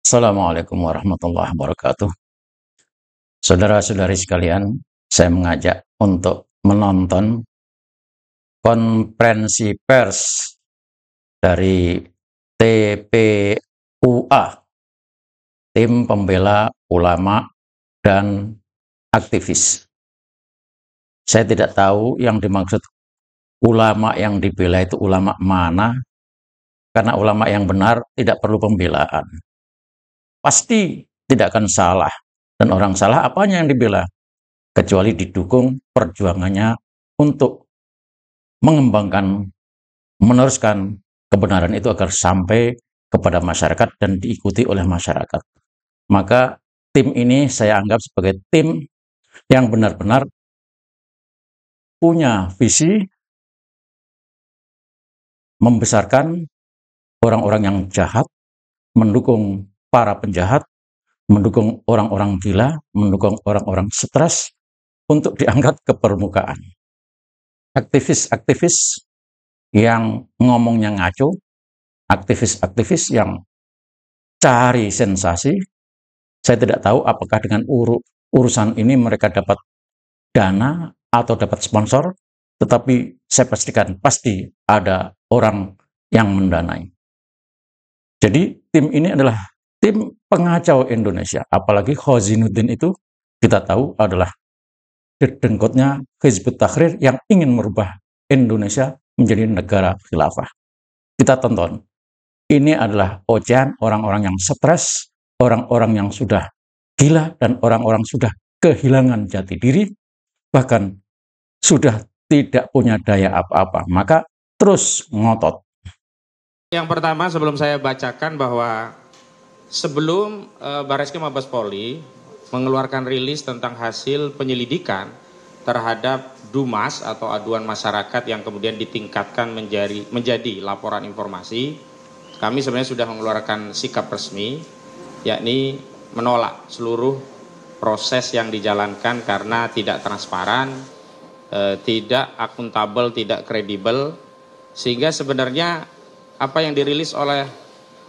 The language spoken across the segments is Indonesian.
Assalamualaikum warahmatullahi wabarakatuh. Saudara-saudari sekalian, saya mengajak untuk menonton konferensi pers dari TPUA, Tim Pembela Ulama dan Aktivis. Saya tidak tahu yang dimaksud ulama yang dibela itu ulama mana, karena ulama yang benar tidak perlu pembelaan. Pasti tidak akan salah. Dan orang salah apanya yang dibela? Kecuali didukung perjuangannya untuk mengembangkan, meneruskan kebenaran itu agar sampai kepada masyarakat dan diikuti oleh masyarakat. Maka tim ini saya anggap sebagai tim yang benar-benar punya visi membesarkan orang-orang yang jahat, mendukung para penjahat, mendukung orang-orang gila, mendukung orang-orang stres untuk diangkat ke permukaan. Aktivis-aktivis yang ngomongnya ngaco, aktivis-aktivis yang cari sensasi. Saya tidak tahu apakah dengan urusan ini mereka dapat dana atau dapat sponsor, tetapi saya pastikan pasti ada orang yang mendanai. Jadi tim ini adalah tim pengacau Indonesia, apalagi Khozinuddin itu kita tahu adalah dedengkotnya Hizbut Tahrir yang ingin merubah Indonesia menjadi negara khilafah. Kita tonton. Ini adalah ocehan orang-orang yang stres, orang-orang yang sudah gila, dan orang-orang sudah kehilangan jati diri, bahkan sudah tidak punya daya apa-apa. Maka terus ngotot. Yang pertama sebelum saya bacakan bahwa sebelum Barreskrim Mabes Polri mengeluarkan rilis tentang hasil penyelidikan terhadap Dumas atau aduan masyarakat yang kemudian ditingkatkan menjadi laporan informasi, kami sebenarnya sudah mengeluarkan sikap resmi, yakni menolak seluruh proses yang dijalankan karena tidak transparan, tidak akuntabel, tidak kredibel, sehingga sebenarnya apa yang dirilis oleh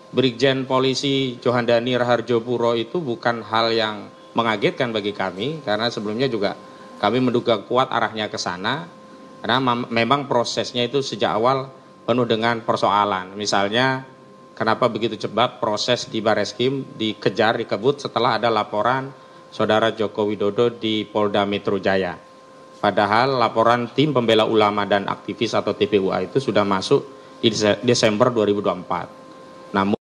Brigjen Polisi Johandani Raharjo Puro itu bukan hal yang mengagetkan bagi kami, karena sebelumnya juga kami menduga kuat arahnya ke sana, karena memang prosesnya itu sejak awal penuh dengan persoalan. Misalnya kenapa begitu cepat proses di Barreskrim dikejar, dikebut setelah ada laporan Saudara Joko Widodo di Polda Metro Jaya. Padahal laporan Tim Pembela Ulama dan Aktivis atau TPUA itu sudah masuk di Desember 2024. Namun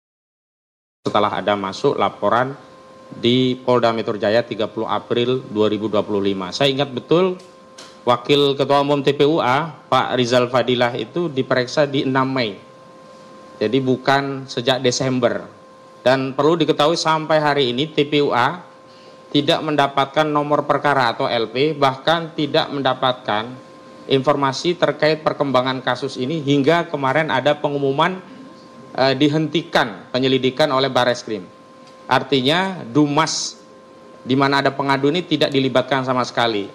setelah ada masuk laporan di Polda Metro Jaya 30 April 2025. Saya ingat betul Wakil Ketua Umum TPUA Pak Rizal Fadilah itu diperiksa di 6 Mei. Jadi bukan sejak Desember. Dan perlu diketahui sampai hari ini TPUA tidak mendapatkan nomor perkara atau LP, bahkan tidak mendapatkan informasi terkait perkembangan kasus ini hingga kemarin ada pengumuman dihentikan penyelidikan oleh Barreskrim. Artinya Dumas di mana ada pengadu ini tidak dilibatkan sama sekali.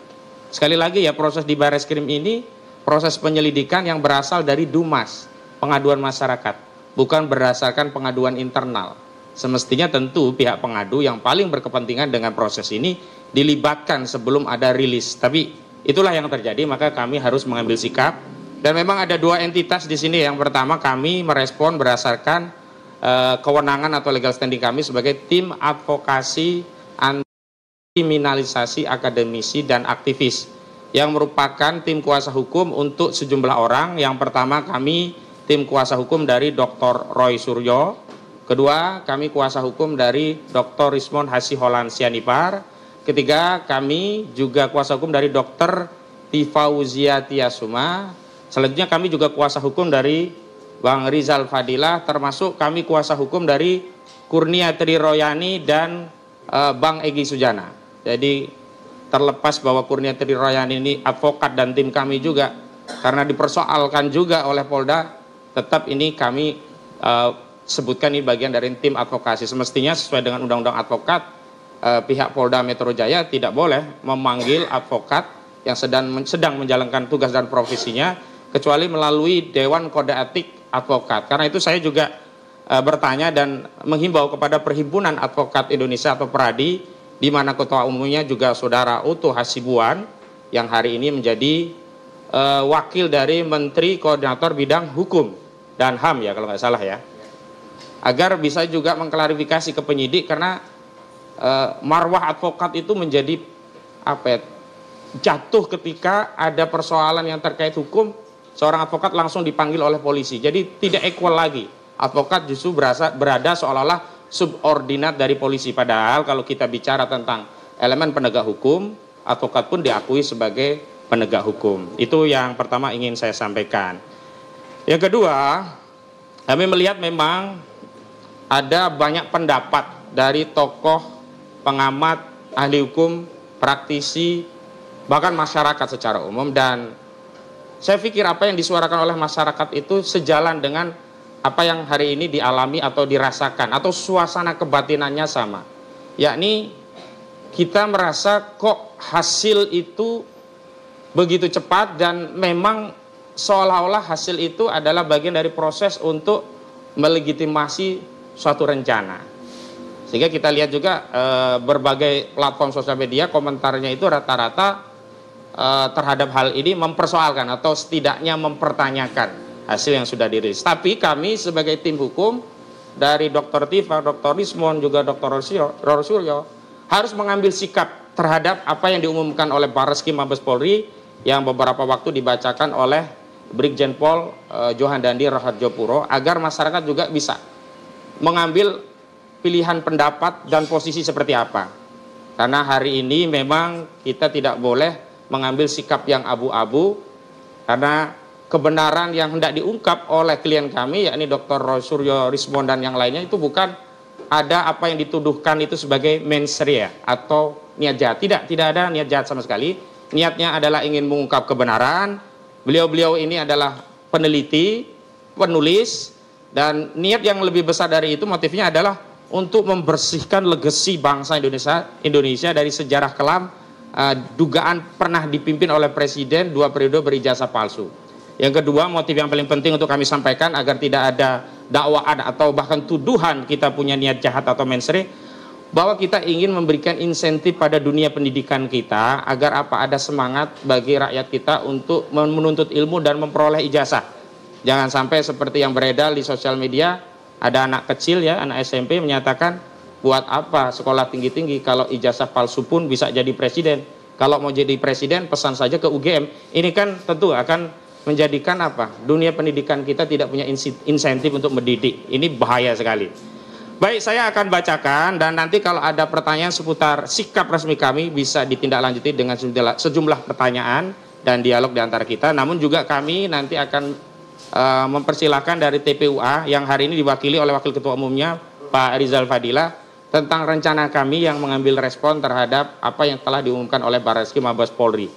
Sekali lagi ya, proses di Barreskrim ini proses penyelidikan yang berasal dari Dumas, pengaduan masyarakat, bukan berdasarkan pengaduan internal. Semestinya tentu pihak pengadu yang paling berkepentingan dengan proses ini dilibatkan sebelum ada rilis. Tapi itulah yang terjadi, maka kami harus mengambil sikap. Dan memang ada dua entitas di sini. Yang pertama, kami merespon berdasarkan kewenangan atau legal standing kami sebagai tim advokasi anti kriminalisasi akademisi dan aktivis, yang merupakan tim kuasa hukum untuk sejumlah orang. Yang pertama, kami tim kuasa hukum dari Dr. Roy Suryo. Kedua, kami kuasa hukum dari Dr. Rismon Hasiholan Sianipar. Ketiga, kami juga kuasa hukum dari Dr. Tifauzia Tiasuma. Selanjutnya kami juga kuasa hukum dari Bang Rizal Fadilah, termasuk kami kuasa hukum dari Kurnia Triroyani dan Bang Egy Sujana. Jadi terlepas bahwa Kurnia Triroyani ini advokat dan tim kami juga, karena dipersoalkan juga oleh Polda, tetap ini kami sebutkan ini bagian dari tim advokasi. Semestinya sesuai dengan Undang-Undang Advokat, pihak Polda Metro Jaya tidak boleh memanggil advokat yang sedang menjalankan tugas dan profesinya kecuali melalui Dewan Kode Etik Advokat. Karena itu saya juga bertanya dan menghimbau kepada Perhimpunan Advokat Indonesia atau PERADI, di mana ketua umumnya juga Saudara Oto Hasibuan yang hari ini menjadi wakil dari Menteri Koordinator Bidang Hukum dan HAM ya kalau nggak salah ya, agar bisa juga mengklarifikasi ke penyidik, karena marwah advokat itu menjadi jatuh ketika ada persoalan yang terkait hukum, seorang advokat langsung dipanggil oleh polisi, jadi tidak equal lagi. Advokat justru berada seolah-olah subordinat dari polisi, padahal kalau kita bicara tentang elemen penegak hukum, advokat pun diakui sebagai penegak hukum. Itu yang pertama ingin saya sampaikan. Yang kedua, kami melihat memang ada banyak pendapat dari tokoh, pengamat, ahli hukum, praktisi, bahkan masyarakat secara umum, dan saya pikir apa yang disuarakan oleh masyarakat itu sejalan dengan apa yang hari ini dialami atau dirasakan, atau suasana kebatinannya sama, yakni kita merasa kok hasil itu begitu cepat, dan memang seolah-olah hasil itu adalah bagian dari proses untuk melegitimasi suatu rencana. Sehingga kita lihat juga berbagai platform sosial media komentarnya itu rata-rata terhadap hal ini mempersoalkan atau setidaknya mempertanyakan hasil yang sudah dirilis. Tapi kami sebagai tim hukum dari Dr. Tifa, Dr. Rismon, juga Dr. Rosuryo harus mengambil sikap terhadap apa yang diumumkan oleh Barreskrim Mabes Polri yang beberapa waktu dibacakan oleh Brigjen Pol Johan Dandi Rahardjopuro, agar masyarakat juga bisa mengambil pilihan pendapat dan posisi seperti apa. Karena hari ini memang kita tidak boleh mengambil sikap yang abu-abu, karena kebenaran yang hendak diungkap oleh klien kami, yakni Dr. Rosuryo Rismon dan yang lainnya, itu bukan ada apa yang dituduhkan itu sebagai mens rea atau niat jahat. Tidak ada niat jahat sama sekali. Niatnya adalah ingin mengungkap kebenaran. Beliau-beliau ini adalah peneliti, penulis, dan niat yang lebih besar dari itu, motifnya adalah untuk membersihkan legasi bangsa Indonesia dari sejarah kelam dugaan pernah dipimpin oleh presiden 2 periode berijazah palsu. Yang kedua, motif yang paling penting untuk kami sampaikan agar tidak ada dakwaan atau bahkan tuduhan kita punya niat jahat atau mensre, bahwa kita ingin memberikan insentif pada dunia pendidikan kita agar ada semangat bagi rakyat kita untuk menuntut ilmu dan memperoleh ijazah. Jangan sampai seperti yang beredar di sosial media, ada anak kecil ya, anak SMP menyatakan, buat apa sekolah tinggi-tinggi kalau ijazah palsu pun bisa jadi presiden. Kalau mau jadi presiden pesan saja ke UGM. Ini kan tentu akan menjadikan dunia pendidikan kita tidak punya insentif untuk mendidik. Ini bahaya sekali. Baik, saya akan bacakan, dan nanti kalau ada pertanyaan seputar sikap resmi kami bisa ditindaklanjuti dengan sejumlah pertanyaan dan dialog di antara kita. Namun juga kami nanti akan mempersilahkan dari TPUA yang hari ini diwakili oleh Wakil Ketua Umumnya Pak Rizal Fadila tentang rencana kami yang mengambil respon terhadap apa yang telah diumumkan oleh Barreskrim Mabes Polri.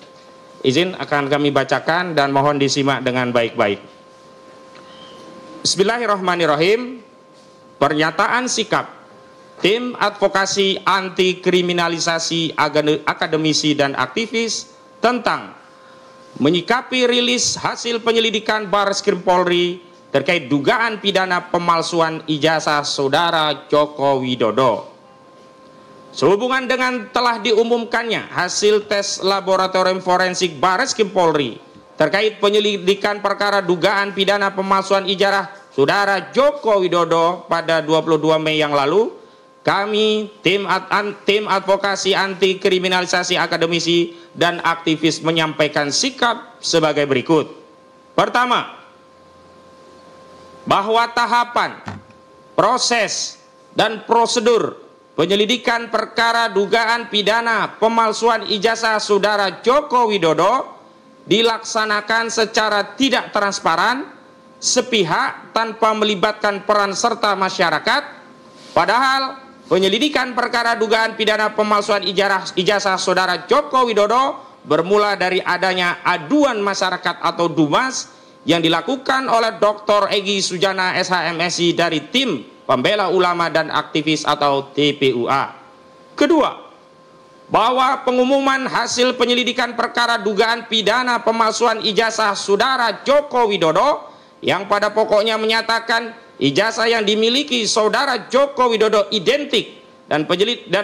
Izin akan kami bacakan dan mohon disimak dengan baik-baik. Bismillahirrahmanirrahim. Pernyataan sikap Tim Advokasi Anti Kriminalisasi Akademisi dan Aktivis tentang menyikapi rilis hasil penyelidikan Barreskrim Polri terkait dugaan pidana pemalsuan ijazah Saudara Joko Widodo. Sehubungan dengan telah diumumkannya hasil tes laboratorium forensik Barreskrim Polri terkait penyelidikan perkara dugaan pidana pemalsuan ijazah Saudara Joko Widodo pada 22 Mei yang lalu, kami tim advokasi anti kriminalisasi akademisi dan aktivis menyampaikan sikap sebagai berikut. Pertama, bahwa tahapan, proses, dan prosedur penyelidikan perkara dugaan pidana pemalsuan ijazah Saudara Joko Widodo dilaksanakan secara tidak transparan, sepihak, tanpa melibatkan peran serta masyarakat, padahal penyelidikan perkara dugaan pidana pemalsuan ijazah Saudara Joko Widodo bermula dari adanya aduan masyarakat atau DUMAS yang dilakukan oleh Dr. Egy Sujana SHMSI dari tim pembela ulama dan aktivis atau TPUA. Kedua, bahwa pengumuman hasil penyelidikan perkara dugaan pidana pemalsuan ijazah Saudara Joko Widodo yang pada pokoknya menyatakan ijazah yang dimiliki saudara Joko Widodo identik dan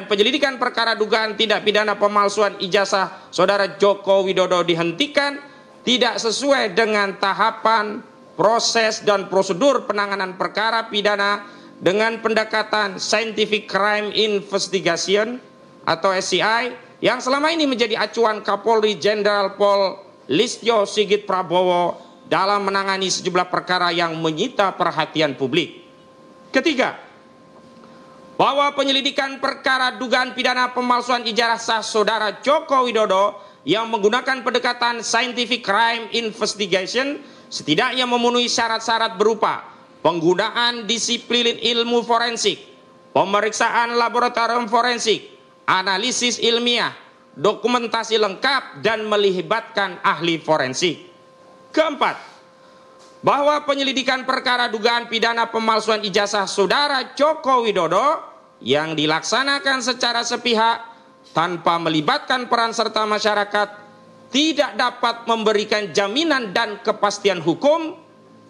penyelidikan perkara dugaan tindak pidana pemalsuan ijazah saudara Joko Widodo dihentikan tidak sesuai dengan tahapan, proses dan prosedur penanganan perkara pidana dengan pendekatan Scientific Crime Investigation atau SCI yang selama ini menjadi acuan Kapolri Jenderal Pol Listio Sigit Prabowo dalam menangani sejumlah perkara yang menyita perhatian publik. Ketiga, bahwa penyelidikan perkara dugaan pidana pemalsuan ijazah saudara Joko Widodo yang menggunakan pendekatan Scientific Crime Investigation setidaknya memenuhi syarat-syarat berupa penggunaan disiplin ilmu forensik, pemeriksaan laboratorium forensik, analisis ilmiah, dokumentasi lengkap, dan melibatkan ahli forensik. Keempat, bahwa penyelidikan perkara dugaan pidana pemalsuan ijazah saudara Joko Widodo yang dilaksanakan secara sepihak tanpa melibatkan peran serta masyarakat tidak dapat memberikan jaminan dan kepastian hukum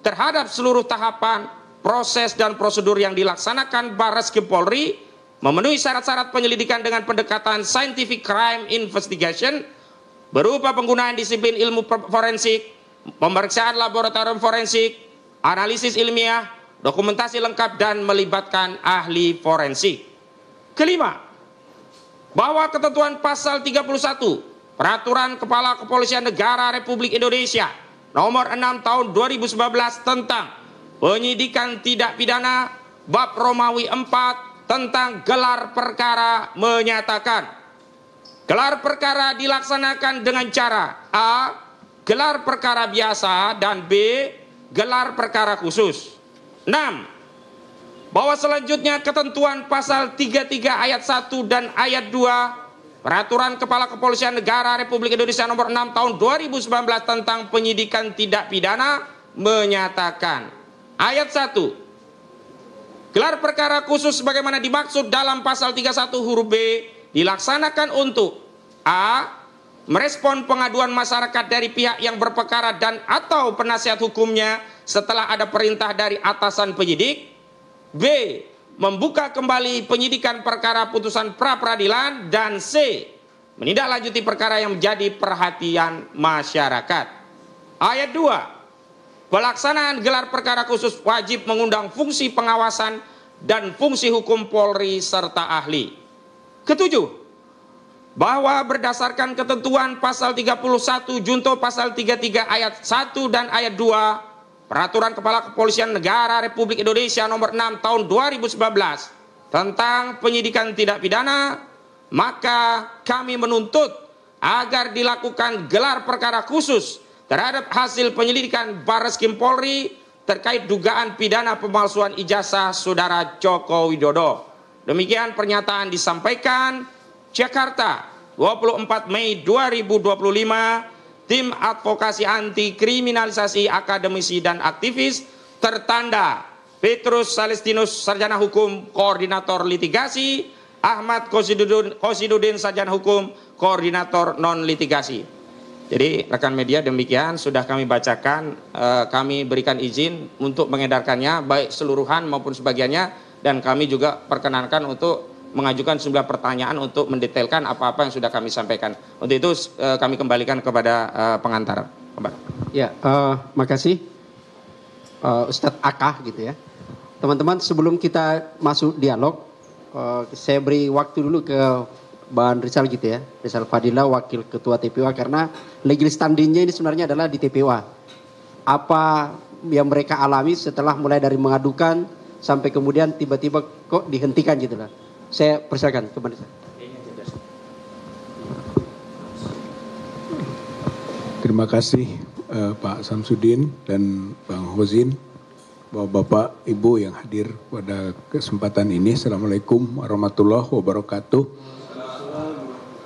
terhadap seluruh tahapan, proses dan prosedur yang dilaksanakan Barreskrim Polri memenuhi syarat-syarat penyelidikan dengan pendekatan Scientific Crime Investigation berupa penggunaan disiplin ilmu forensik, pemeriksaan laboratorium forensik, analisis ilmiah, dokumentasi lengkap dan melibatkan ahli forensik. Kelima, bahwa ketentuan pasal 31 Peraturan Kepala Kepolisian Negara Republik Indonesia nomor 6 tahun 2019 tentang penyidikan tidak pidana bab Romawi 4 tentang gelar perkara menyatakan gelar perkara dilaksanakan dengan cara A. Gelar perkara biasa dan B. Gelar perkara khusus. 6. Bahwa selanjutnya ketentuan pasal 33 ayat 1 dan ayat 2 Peraturan Kepala Kepolisian Negara Republik Indonesia nomor 6 tahun 2019 tentang penyidikan tidak pidana menyatakan ayat 1. Gelar perkara khusus sebagaimana dimaksud dalam pasal 31 huruf B dilaksanakan untuk A. Merespon pengaduan masyarakat dari pihak yang berperkara dan atau penasihat hukumnya setelah ada perintah dari atasan penyidik. B. Membuka kembali penyidikan perkara putusan pra-peradilan. Dan C. Menindaklanjuti perkara yang menjadi perhatian masyarakat. Ayat 2. Pelaksanaan gelar perkara khusus wajib mengundang fungsi pengawasan dan fungsi hukum Polri serta ahli. Ketujuh, bahwa berdasarkan ketentuan pasal 31 junto pasal 33 ayat 1 dan ayat 2 Peraturan Kepala Kepolisian Negara Republik Indonesia nomor 6 tahun 2019 tentang penyidikan tidak pidana, maka kami menuntut agar dilakukan gelar perkara khusus terhadap hasil penyelidikan Barreskrim Polri terkait dugaan pidana pemalsuan ijazah saudara Joko Widodo. Demikian pernyataan disampaikan Jakarta, 24 Mei 2025, Tim Advokasi Anti Kriminalisasi Akademisi dan Aktivis, tertanda Petrus Salestinus, Sarjana Hukum, Koordinator Litigasi, Ahmad Kosidudin, Sarjana Hukum, Koordinator Non-Litigasi. Jadi rekan media, demikian sudah kami bacakan, kami berikan izin untuk mengedarkannya, baik seluruhan maupun sebagiannya, dan kami juga perkenankan untuk mengajukan sejumlah pertanyaan untuk mendetailkan apa-apa yang sudah kami sampaikan. Untuk itu kami kembalikan kepada pengantar. Ya, makasih Ustadz Aka gitu ya. Teman-teman, sebelum kita masuk dialog, saya beri waktu dulu ke Bang Rizal gitu ya, Rizal Fadila, Wakil Ketua TPWA, karena legal standingnya ini sebenarnya adalah di TPWA. Apa yang mereka alami setelah mulai dari mengadukan sampai kemudian tiba-tiba kok dihentikan gitu lah. Saya persilakan kepada saya. Terima kasih Pak Samsudin dan Bang Hozin, Bapak Ibu yang hadir pada kesempatan ini. Assalamualaikum warahmatullahi wabarakatuh.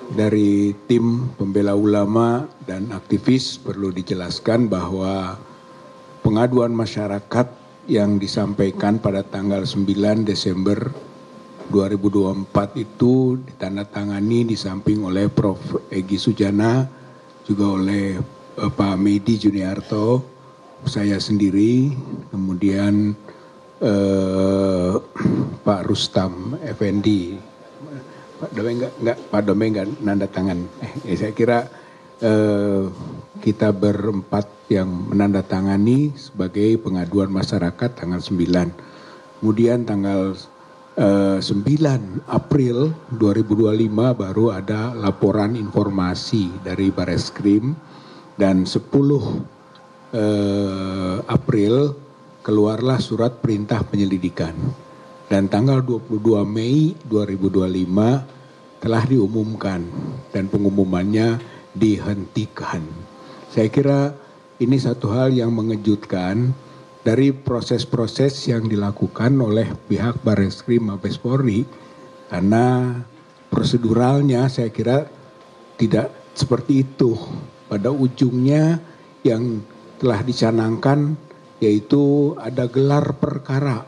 Dari tim pembela ulama dan aktivis perlu dijelaskan bahwa pengaduan masyarakat yang disampaikan pada tanggal 9 Desember 2024 itu ditandatangani di samping oleh Prof. Egy Sujana, juga oleh Pak Medi Juniarto, saya sendiri, kemudian Pak Rustam Effendi, Pak Domeng nggak nanda tangan. Saya kira kita berempat yang menandatangani sebagai pengaduan masyarakat tanggal 9. Kemudian tanggal 9 April 2025 baru ada laporan informasi dari Bareskrim, dan 10 April keluarlah surat perintah penyelidikan, dan tanggal 22 Mei 2025 telah diumumkan dan pengumumannya dihentikan. Saya kira ini satu hal yang mengejutkan dari proses-proses yang dilakukan oleh pihak Bareskrim Mabes Polri, karena proseduralnya saya kira tidak seperti itu. Pada ujungnya yang telah dicanangkan yaitu ada gelar perkara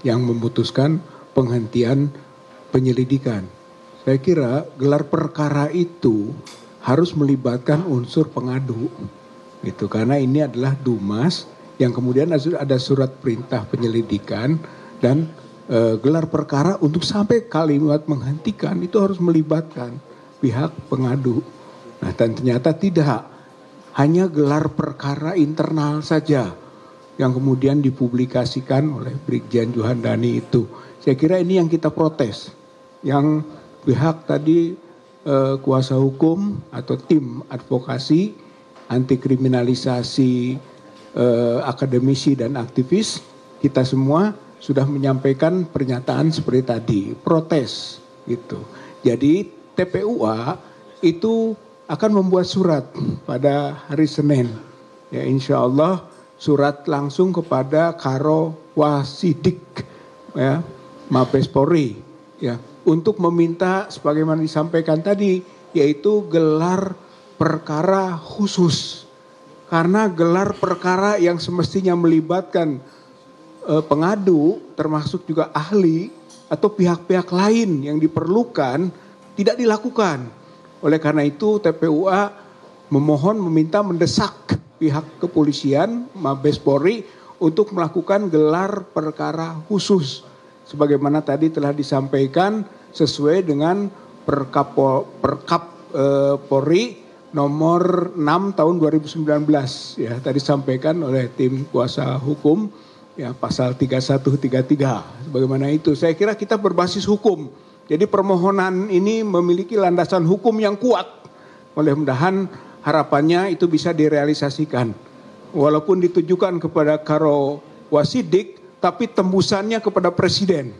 yang memutuskan penghentian penyelidikan. Saya kira gelar perkara itu harus melibatkan unsur pengadu, gitu, karena ini adalah Dumas yang kemudian ada surat perintah penyelidikan, dan gelar perkara untuk sampai kalimat menghentikan itu harus melibatkan pihak pengadu. Nah, dan ternyata tidak, hanya gelar perkara internal saja yang kemudian dipublikasikan oleh Brigjen Juhandani itu. Saya kira ini yang kita protes, yang pihak tadi kuasa hukum atau tim advokasi anti kriminalisasi akademisi dan aktivis, kita semua sudah menyampaikan pernyataan seperti tadi, protes gitu. Jadi TPUA itu akan membuat surat pada hari Senin, ya insya Allah, surat langsung kepada Karo Wasidik, ya Mabes Polri, ya, untuk meminta sebagaimana disampaikan tadi, yaitu gelar perkara khusus. Karena gelar perkara yang semestinya melibatkan pengadu, termasuk juga ahli atau pihak-pihak lain yang diperlukan, tidak dilakukan. Oleh karena itu TPUA memohon, meminta, mendesak pihak kepolisian Mabes Polri untuk melakukan gelar perkara khusus, sebagaimana tadi telah disampaikan sesuai dengan Perkap Polri nomor 6 tahun 2019, ya tadi disampaikan oleh tim kuasa hukum, ya pasal 3133. Sebagaimana itu, saya kira kita berbasis hukum. Jadi permohonan ini memiliki landasan hukum yang kuat. Mudah-mudahan harapannya itu bisa direalisasikan. Walaupun ditujukan kepada Karo Wasidik, tapi tembusannya kepada Presiden,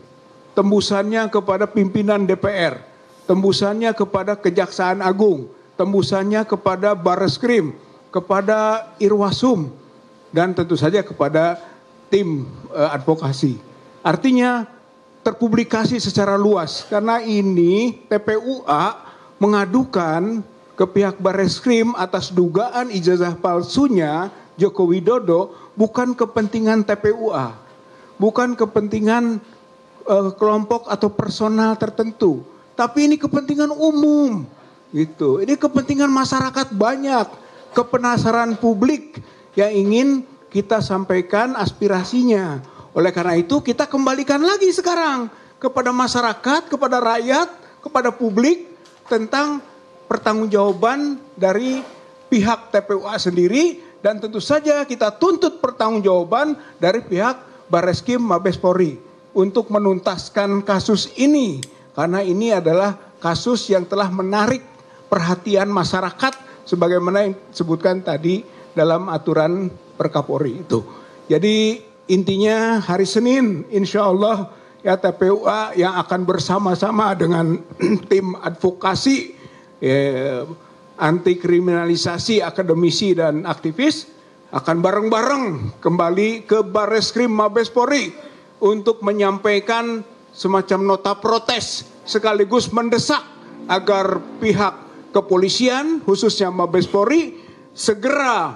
tembusannya kepada pimpinan DPR, tembusannya kepada Kejaksaan Agung, tembusannya kepada Bareskrim, kepada Irwasum, dan tentu saja kepada tim advokasi. Artinya terpublikasi secara luas, karena ini TPUA mengadukan ke pihak Bareskrim atas dugaan ijazah palsunya Joko Widodo, bukan kepentingan TPUA, bukan kepentingan kelompok atau personal tertentu, tapi ini kepentingan umum, gitu. Ini kepentingan masyarakat banyak, kepenasaran publik yang ingin kita sampaikan aspirasinya. Oleh karena itu kita kembalikan lagi sekarang kepada masyarakat, kepada rakyat, kepada publik tentang pertanggungjawaban dari pihak TPUA sendiri, dan tentu saja kita tuntut pertanggungjawaban dari pihak Bareskrim Mabes Polri untuk menuntaskan kasus ini, karena ini adalah kasus yang telah menarik perhatian masyarakat sebagaimana yang disebutkan tadi dalam aturan Perkapolri itu. Jadi intinya hari Senin insya Allah ya TPUA yang akan bersama-sama dengan tim advokasi anti kriminalisasi akademisi dan aktivis akan bareng-bareng kembali ke Bareskrim Mabes Polri untuk menyampaikan semacam nota protes sekaligus mendesak agar pihak kepolisian khususnya Mabes Polri segera